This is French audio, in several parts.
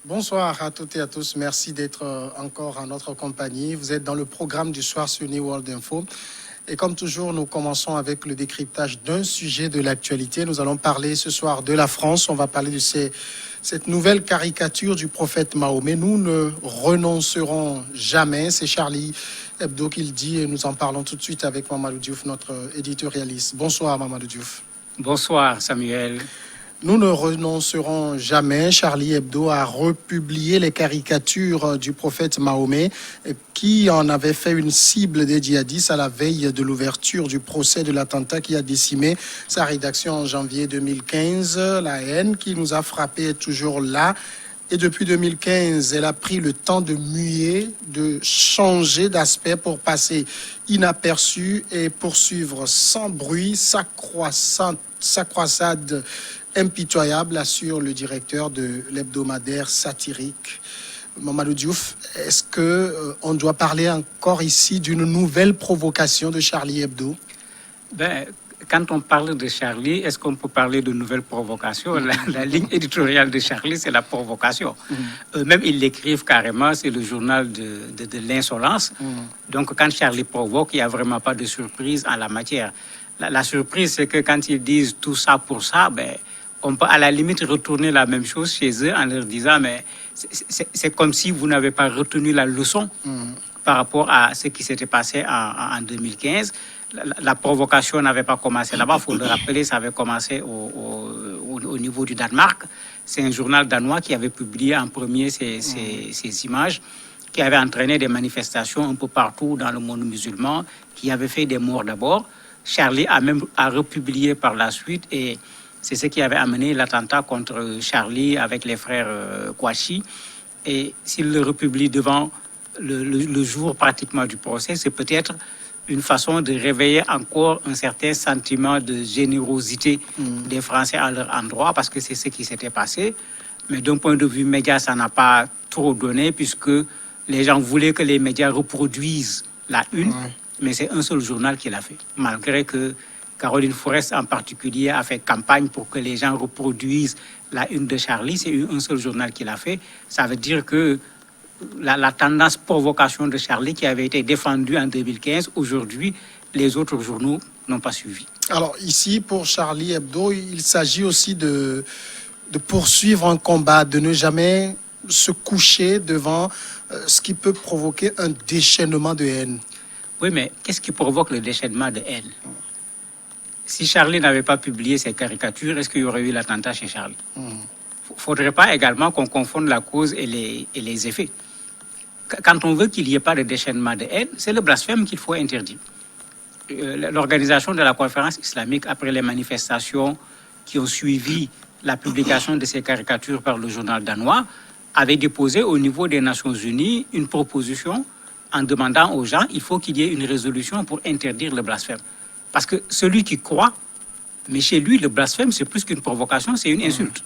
Bonsoir à toutes et à tous. Merci d'être encore en notre compagnie. Vous êtes dans le programme du soir sur New World Info. Et comme toujours, nous commençons avec le décryptage d'un sujet de l'actualité. Nous allons parler ce soir de la France. On va parler de cette nouvelle caricature du prophète Mahomet. Nous ne renoncerons jamais. C'est Charlie Hebdo qui le dit et nous en parlons tout de suite avec Mamadou Diouf, notre éditorialiste. Bonsoir Mamadou Diouf. Bonsoir Samuel. Nous ne renoncerons jamais. Charlie Hebdo a republié les caricatures du prophète Mahomet qui en avait fait une cible des djihadistes à la veille de l'ouverture du procès de l'attentat qui a décimé sa rédaction en janvier 2015. La haine qui nous a frappés est toujours là. Et depuis 2015, elle a pris le temps de muer, de changer d'aspect pour passer inaperçue et poursuivre sans bruit sa croissade impitoyable, assure le directeur de l'hebdomadaire satirique. Mamadou Diouf, est-ce qu'on doit parler encore ici d'une nouvelle provocation de Charlie Hebdo? Quand on parle de Charlie, est-ce qu'on peut parler de nouvelles provocations? La ligne éditoriale de Charlie, c'est la provocation. Eux-mêmes, ils l'écrivent carrément, c'est le journal de l'insolence. Donc, quand Charlie provoque, il n'y a vraiment pas de surprise en la matière. La surprise, c'est que quand ils disent tout ça pour ça, on peut à la limite retourner la même chose chez eux en leur disant, mais c'est comme si vous n'avez pas retenu la leçon par rapport à ce qui s'était passé en 2015. La provocation n'avait pas commencé là-bas, il faut le rappeler, ça avait commencé au niveau du Danemark. C'est un journal danois qui avait publié en premier ces images, qui avait entraîné des manifestations un peu partout dans le monde musulman, qui avait fait des morts d'abord. Charlie a republié par la suite et c'est ce qui avait amené l'attentat contre Charlie avec les frères Kouachi. Et s'il le republie devant le jour pratiquement du procès, c'est peut-être une façon de réveiller encore un certain sentiment de générosité des Français à leur endroit, parce que c'est ce qui s'était passé. Mais d'un point de vue média, ça n'a pas trop donné, puisque les gens voulaient que les médias reproduisent la une, mais c'est un seul journal qui l'a fait, malgré que Caroline Forest en particulier a fait campagne pour que les gens reproduisent la une de Charlie. C'est un seul journal qui l'a fait. Ça veut dire que la tendance provocation de Charlie qui avait été défendue en 2015, aujourd'hui, les autres journaux n'ont pas suivi. Alors ici, pour Charlie Hebdo, il s'agit aussi de poursuivre un combat, de ne jamais se coucher devant ce qui peut provoquer un déchaînement de haine. Oui, mais qu'est-ce qui provoque le déchaînement de haine? Si Charlie n'avait pas publié ses caricatures, est-ce qu'il y aurait eu l'attentat chez Charlie? Il ne faudrait pas également qu'on confonde la cause et les effets. Quand on veut qu'il n'y ait pas de déchaînement de haine, c'est le blasphème qu'il faut interdire. L'organisation de la conférence islamique, après les manifestations qui ont suivi la publication de ces caricatures par le journal danois, avait déposé au niveau des Nations Unies une proposition en demandant aux gens il faut qu'il y ait une résolution pour interdire le blasphème. Parce que celui qui croit, mais chez lui, le blasphème, c'est plus qu'une provocation, c'est une insulte.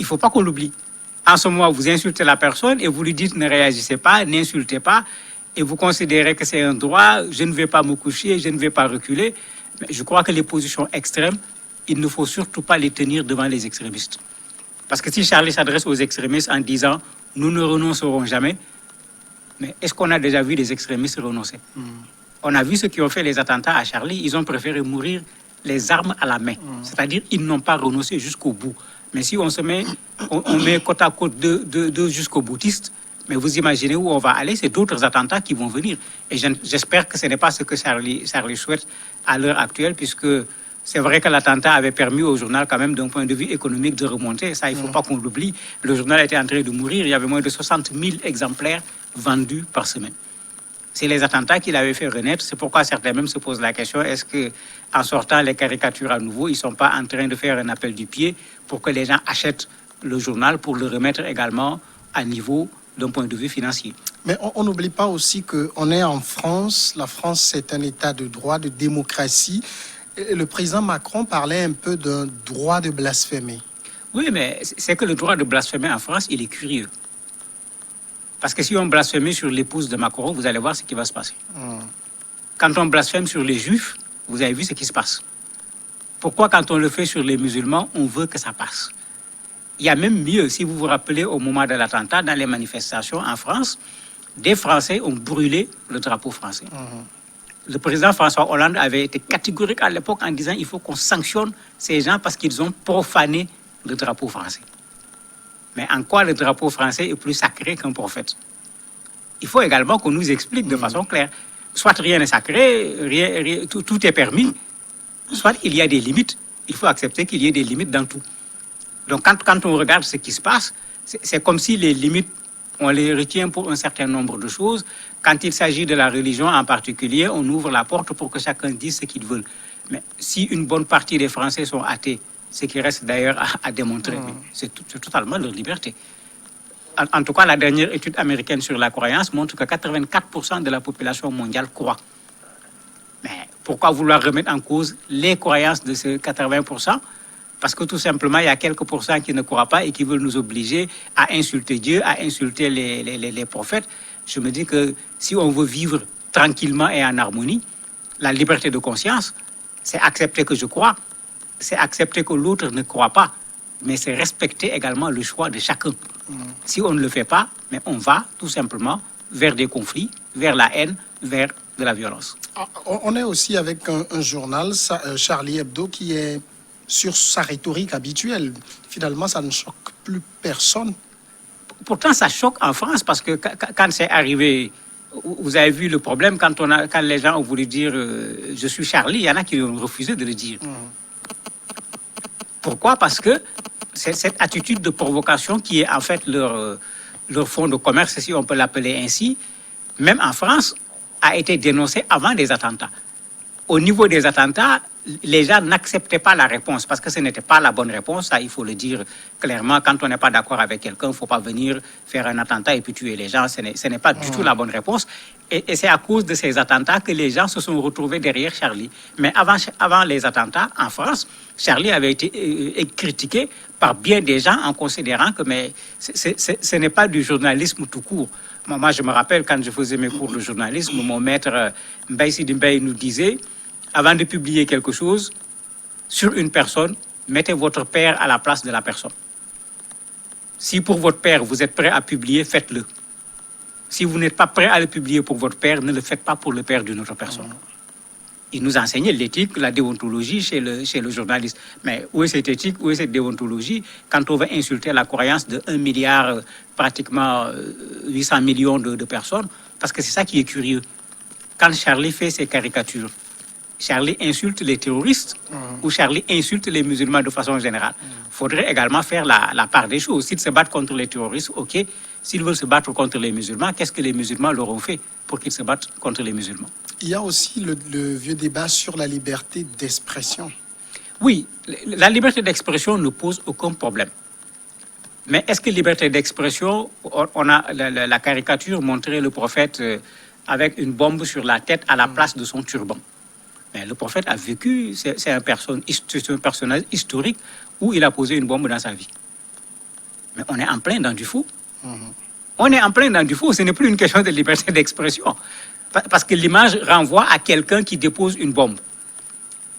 Il ne faut pas qu'on l'oublie. En ce moment, vous insultez la personne et vous lui dites ne réagissez pas, n'insultez pas, et vous considérez que c'est un droit, je ne vais pas me coucher, je ne vais pas reculer. Mais je crois que les positions extrêmes, il ne faut surtout pas les tenir devant les extrémistes. Parce que si Charlie s'adresse aux extrémistes en disant nous ne renoncerons jamais, mais est-ce qu'on a déjà vu des extrémistes renoncer? On a vu ceux qui ont fait les attentats à Charlie, ils ont préféré mourir les armes à la main. C'est-à-dire ils n'ont pas renoncé jusqu'au bout. Mais si on met côte à côte deux jusqu'au boutiste, mais vous imaginez où on va aller, c'est d'autres attentats qui vont venir. Et j'espère que ce n'est pas ce que Charlie souhaite à l'heure actuelle, puisque c'est vrai que l'attentat avait permis au journal quand même d'un point de vue économique de remonter. Ça, il ne faut pas qu'on l'oublie. Le journal était en train de mourir. Il y avait moins de 60 000 exemplaires vendus par semaine. C'est les attentats qui l'avaient fait renaître. C'est pourquoi certains même se posent la question, est-ce qu'en sortant les caricatures à nouveau, ils ne sont pas en train de faire un appel du pied pour que les gens achètent le journal pour le remettre également à niveau d'un point de vue financier? Mais on n'oublie pas aussi qu'on est en France. La France, c'est un état de droit, de démocratie. Et le président Macron parlait un peu d'un droit de blasphémer. Oui, mais c'est que le droit de blasphémer en France, il est curieux. Parce que si on blasphème sur l'épouse de Macron, vous allez voir ce qui va se passer. Quand on blasphème sur les juifs, vous avez vu ce qui se passe. Pourquoi quand on le fait sur les musulmans, on veut que ça passe? Il y a même mieux, si vous vous rappelez, au moment de l'attentat, dans les manifestations en France, des Français ont brûlé le drapeau français. Le président François Hollande avait été catégorique à l'époque en disant qu'il faut qu'on sanctionne ces gens parce qu'ils ont profané le drapeau français. Mais en quoi le drapeau français est plus sacré qu'un prophète? Il faut également qu'on nous explique de façon claire. Soit rien n'est sacré, tout est permis, soit il y a des limites. Il faut accepter qu'il y ait des limites dans tout. Donc quand on regarde ce qui se passe, c'est comme si les limites, on les retient pour un certain nombre de choses. Quand il s'agit de la religion en particulier, on ouvre la porte pour que chacun dise ce qu'il veut. Mais si une bonne partie des Français sont athées, ce qui reste d'ailleurs à démontrer, c'est totalement leur liberté. En tout cas, la dernière étude américaine sur la croyance montre que 84% de la population mondiale croit. Mais pourquoi vouloir remettre en cause les croyances de ces 80%? Parce que tout simplement, il y a quelques pourcents qui ne croient pas et qui veulent nous obliger à insulter Dieu, à insulter les prophètes. Je me dis que si on veut vivre tranquillement et en harmonie, la liberté de conscience, c'est accepter que je crois, c'est accepter que l'autre ne croit pas, mais c'est respecter également le choix de chacun. Si on ne le fait pas, mais on va tout simplement vers des conflits, vers la haine, vers de la violence. On est aussi avec un journal, Charlie Hebdo, qui est sur sa rhétorique habituelle. Finalement, ça ne choque plus personne. Pourtant, ça choque en France parce que quand c'est arrivé, vous avez vu le problème, quand les gens ont voulu dire je suis Charlie, il y en a qui ont refusé de le dire. Pourquoi? Parce que c'est cette attitude de provocation qui est en fait leur fonds de commerce, si on peut l'appeler ainsi, même en France, a été dénoncée avant des attentats. Au niveau des attentats, les gens n'acceptaient pas la réponse parce que ce n'était pas la bonne réponse. Ça, il faut le dire clairement. Quand on n'est pas d'accord avec quelqu'un, il ne faut pas venir faire un attentat et puis tuer les gens. Ce n'est pas du tout la bonne réponse. Et c'est à cause de ces attentats que les gens se sont retrouvés derrière Charlie. Mais avant les attentats, en France, Charlie avait été critiqué par bien des gens en considérant que ce n'est pas du journalisme tout court. Moi, je me rappelle quand je faisais mes cours de journalisme, mon maître Mbaye Sidi Mbaye nous disait, avant de publier quelque chose sur une personne, mettez votre père à la place de la personne. Si pour votre père, vous êtes prêt à publier, faites-le. Si vous n'êtes pas prêt à le publier pour votre père, ne le faites pas pour le père d'une autre personne. Il nous enseignait l'éthique, la déontologie chez le journaliste. Mais où est cette éthique, où est cette déontologie quand on veut insulter la croyance de 1 milliard, pratiquement 800 millions de personnes? Parce que c'est ça qui est curieux. Quand Charlie fait ses caricatures, Charlie insulte les terroristes ou Charlie insulte les musulmans de façon générale. Il faudrait également faire la part des choses. S'ils se battent contre les terroristes, ok. S'ils veulent se battre contre les musulmans, qu'est-ce que les musulmans leur ont fait pour qu'ils se battent contre les musulmans? Il y a aussi le vieux débat sur la liberté d'expression. Oui, la liberté d'expression ne pose aucun problème. Mais est-ce que liberté d'expression, on a la caricature montrait le prophète avec une bombe sur la tête à la place de son turban. Mais le prophète a vécu, c'est un personnage historique où il a posé une bombe dans sa vie. Mais on est en plein dans du fou. On est en plein dans du fou, ce n'est plus une question de liberté d'expression. Parce que l'image renvoie à quelqu'un qui dépose une bombe.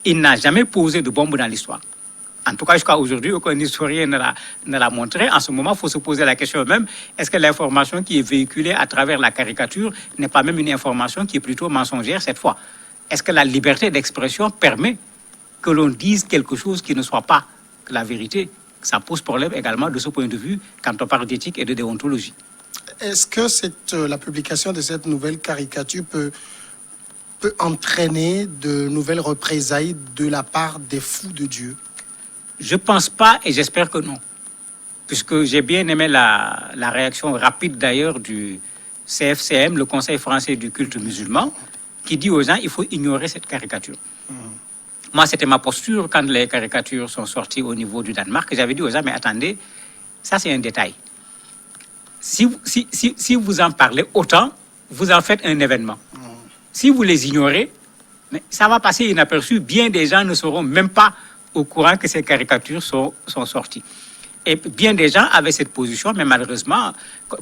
Il n'a jamais posé de bombe dans l'histoire. En tout cas, jusqu'à aujourd'hui, aucun historien ne l'a montré. En ce moment, il faut se poser la question même, est-ce que l'information qui est véhiculée à travers la caricature n'est pas même une information qui est plutôt mensongère cette fois? Est-ce que la liberté d'expression permet que l'on dise quelque chose qui ne soit pas la vérité? Ça pose problème également de ce point de vue quand on parle d'éthique et de déontologie. Est-ce que la publication de cette nouvelle caricature peut entraîner de nouvelles représailles de la part des fous de Dieu? Je ne pense pas et j'espère que non. Puisque j'ai bien aimé la réaction rapide d'ailleurs du CFCM, le Conseil français du culte musulman, qui dit aux gens il faut ignorer cette caricature. Moi, c'était ma posture quand les caricatures sont sorties au niveau du Danemark. J'avais dit aux gens, mais attendez, ça c'est un détail. Si vous en parlez autant, vous en faites un événement. Si vous les ignorez, mais ça va passer inaperçu. Bien des gens ne seront même pas au courant que ces caricatures sont sorties. Et bien des gens avaient cette position, mais malheureusement,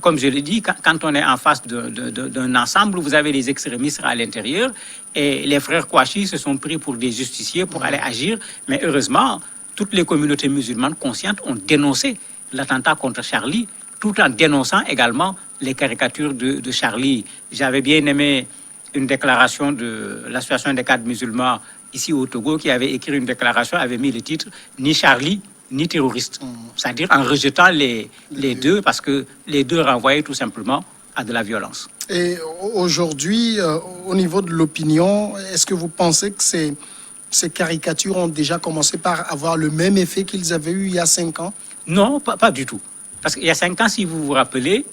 comme je l'ai dit, quand on est en face d'un ensemble, vous avez les extrémistes à l'intérieur, et les frères Kouachi se sont pris pour des justiciers pour aller agir, mais heureusement, toutes les communautés musulmanes conscientes ont dénoncé l'attentat contre Charlie, tout en dénonçant également les caricatures de Charlie. J'avais bien aimé une déclaration de l'Association des cadres musulmans ici au Togo qui avait écrit une déclaration, avait mis le titre « Ni Charlie, ni terroriste ». C'est-à-dire en rejetant les deux, parce que les deux renvoyaient tout simplement à de la violence. Et aujourd'hui, au niveau de l'opinion, est-ce que vous pensez que ces caricatures ont déjà commencé par avoir le même effet qu'ils avaient eu il y a 5 ans? Non, pas du tout. Parce qu'il y a 5 ans, si vous vous rappelez,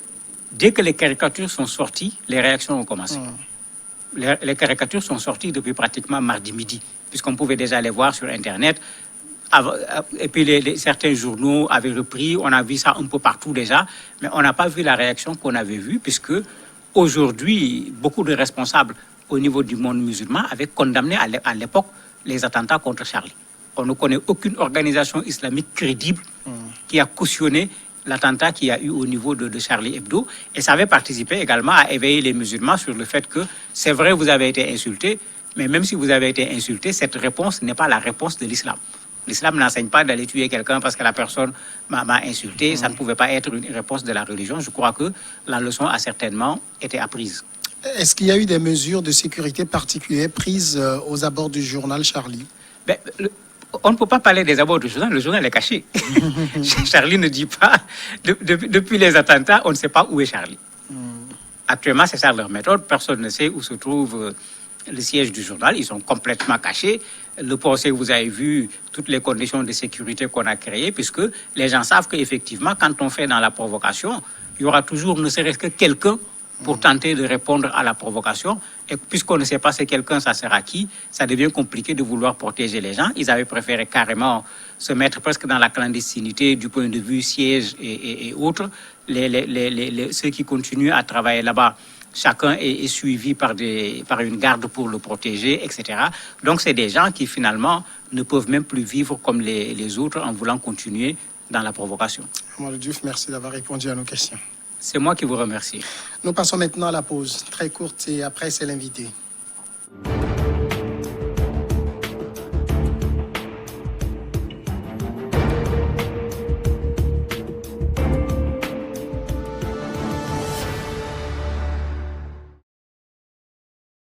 dès que les caricatures sont sorties, les réactions ont commencé. Les caricatures sont sorties depuis pratiquement mardi midi, puisqu'on pouvait déjà les voir sur Internet. Et puis certains journaux avaient repris, on a vu ça un peu partout déjà, mais on n'a pas vu la réaction qu'on avait vue, puisque aujourd'hui, beaucoup de responsables au niveau du monde musulman avaient condamné à l'époque les attentats contre Charlie. On ne connaît aucune organisation islamique crédible qui a cautionné l'attentat qu'il y a eu au niveau de Charlie Hebdo. Et ça avait participé également à éveiller les musulmans sur le fait que c'est vrai, vous avez été insultés, mais même si vous avez été insultés, cette réponse n'est pas la réponse de l'islam. L'islam n'enseigne pas d'aller tuer quelqu'un parce que la personne m'a insulté. Ça ne pouvait pas être une réponse de la religion. Je crois que la leçon a certainement été apprise. Est-ce qu'il y a eu des mesures de sécurité particulières prises aux abords du journal Charlie? On ne peut pas parler des abords du journal, le journal est caché. Charlie ne dit pas, depuis les attentats, on ne sait pas où est Charlie. Actuellement, c'est ça leur méthode, personne ne sait où se trouve le siège du journal, ils sont complètement cachés. Le procès, vous avez vu toutes les conditions de sécurité qu'on a créées, puisque les gens savent qu'effectivement, quand on fait dans la provocation, il y aura toujours ne serait-ce que quelqu'un pour tenter de répondre à la provocation. Et puisqu'on ne sait pas c'est quelqu'un, ça sera qui, ça devient compliqué de vouloir protéger les gens. Ils avaient préféré carrément se mettre presque dans la clandestinité du point de vue siège et autres. Ceux qui continuent à travailler là-bas, chacun est suivi par une garde pour le protéger, etc. Donc, c'est des gens qui, finalement, ne peuvent même plus vivre comme les autres en voulant continuer dans la provocation. Amadou Diouf, merci d'avoir répondu à nos questions. C'est moi qui vous remercie. Nous passons maintenant à la pause, très courte, et après, c'est l'invité.